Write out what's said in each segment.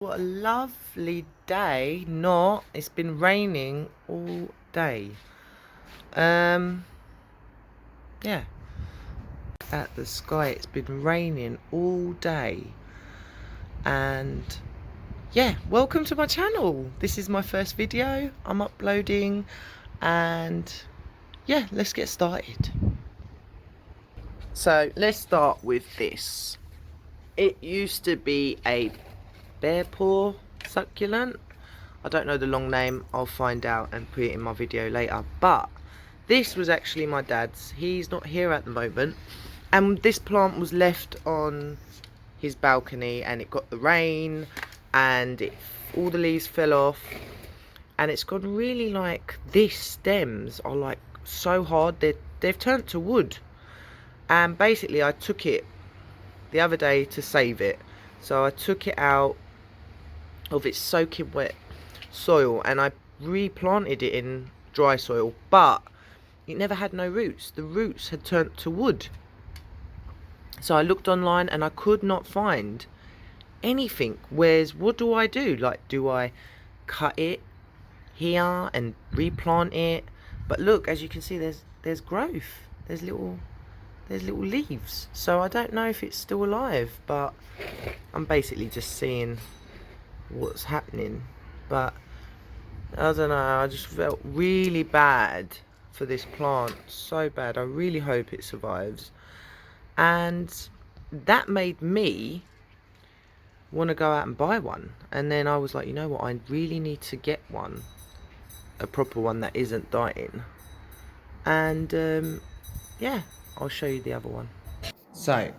What a lovely day. Not, it's been raining all day. Yeah, at the sky, it's been raining all day. And yeah, welcome to my channel. This is my first video I'm uploading, and yeah, let's get started. So let's start with this. It used to be a bear paw succulent. I don't know the long name. I'll find out and put it in my video later. But this was actually my dad's. He's not here at the moment. And this plant was left on his balcony, and it got the rain, and all the leaves fell off. And it's gone really, like, these stems are like so hard. They've turned to wood. And basically I took it the other day to save it. So I took it out of its soaking wet soil and I replanted it in dry soil, but it never had no roots. The roots had turned to wood. So I looked online and I could not find anything. What do I do? Like, do I cut it here and replant it? But look, as you can see, there's growth. There's little leaves. So I don't know if it's still alive, but I'm basically just seeing what's happening. But I don't know, I just felt really bad for this plant, so bad. I really hope it survives. And that made me want to go out and buy one. And then I was like, you know what, I really need to get one, a proper one that isn't dying. And yeah, I'll show you the other one. So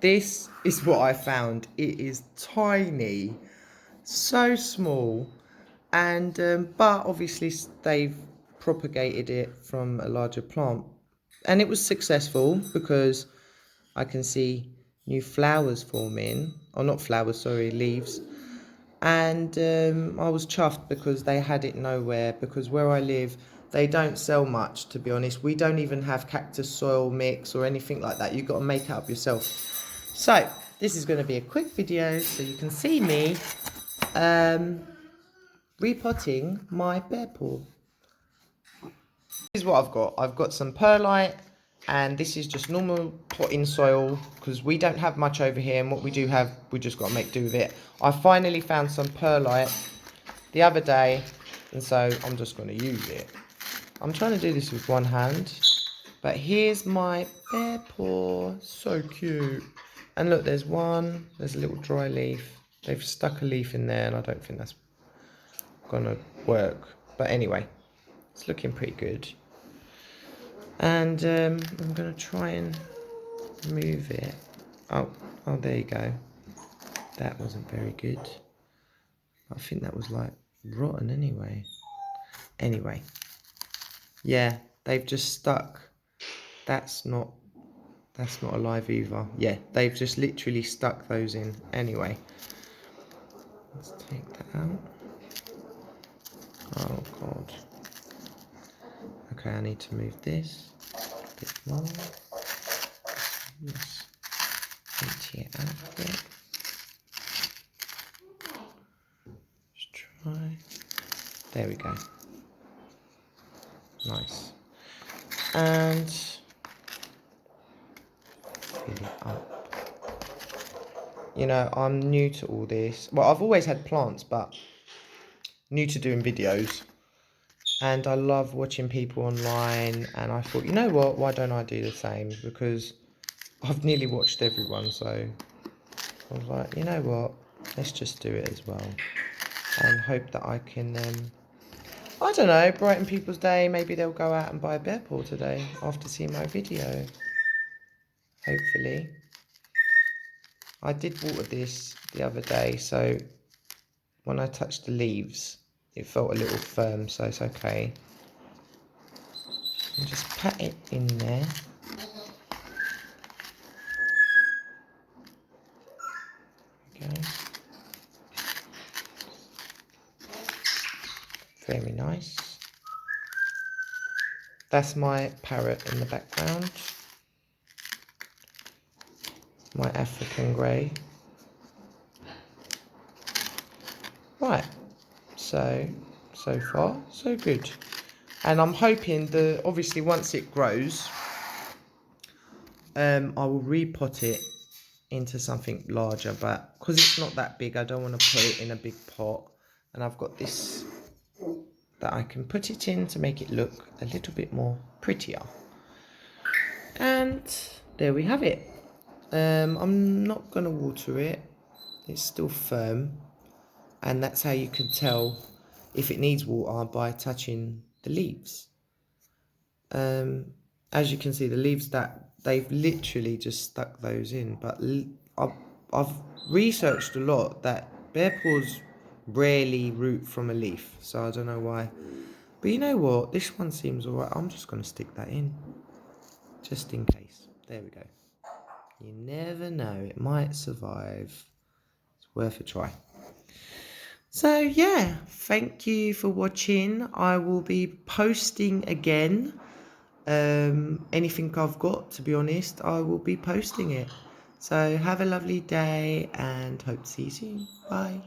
this is what I found. It is tiny, so small. And but obviously they've propagated it from a larger plant, and it was successful because I can see new flowers forming, or not flowers, sorry, leaves. And I was chuffed because they had it nowhere, because where I live they don't sell much, to be honest. We don't even have cactus soil mix or anything like that. You've got to make it up yourself. So this is going to be a quick video so you can see me repotting my bear paw. This is what I've got. I've got some perlite, and this is just normal potting soil because we don't have much over here, and what we do have, we just got to make do with it. I finally found some perlite the other day, and so I'm just going to use it. I'm trying to do this with one hand, but here's my bear paw. So cute. And look, there's a little dry leaf. They've stuck a leaf in there, and I don't think that's gonna work, but anyway, it's looking pretty good. And I'm gonna try and move it. Oh, there you go. That wasn't very good. I think that was like rotten anyway. Anyway, yeah, they've just stuck. That's not alive either. Yeah, they've just literally stuck those in. Anyway, let's take that out. Oh god. Okay, I need to move this a bit more. Let's empty it out a bit. Just try. There we go. Nice. And fill it up. You know, I'm new to all this. Well, I've always had plants, but new to doing videos. And I love watching people online, and I thought, you know what, why don't I do the same? Because I've nearly watched everyone, so I was like, you know what, let's just do it as well. And hope that I can, I don't know, brighten people's day. Maybe they'll go out and buy a bear paw today after seeing my video. Hopefully. I did water this the other day, so when I touched the leaves, it felt a little firm, so it's okay. And just pat it in there. Okay. Very nice. That's my parrot in the background. My African grey. Right, so far so good. And I'm hoping that obviously once it grows, I will repot it into something larger, but because it's not that big, I don't want to put it in a big pot. And I've got this that I can put it in to make it look a little bit more prettier. And there we have it. I'm not going to water it. It's still firm. And that's how you can tell if it needs water, by touching the leaves. As you can see, the leaves, that they've literally just stuck those in. But I've researched a lot that bear paws rarely root from a leaf, so I don't know why. But you know what? This one seems alright. I'm just going to stick that in, just in case. There we go. You never know. It might survive. It's worth a try. So yeah, thank you for watching. I will be posting again. Anything I've got, to be honest, I will be posting it. So have a lovely day and hope to see you soon. Bye.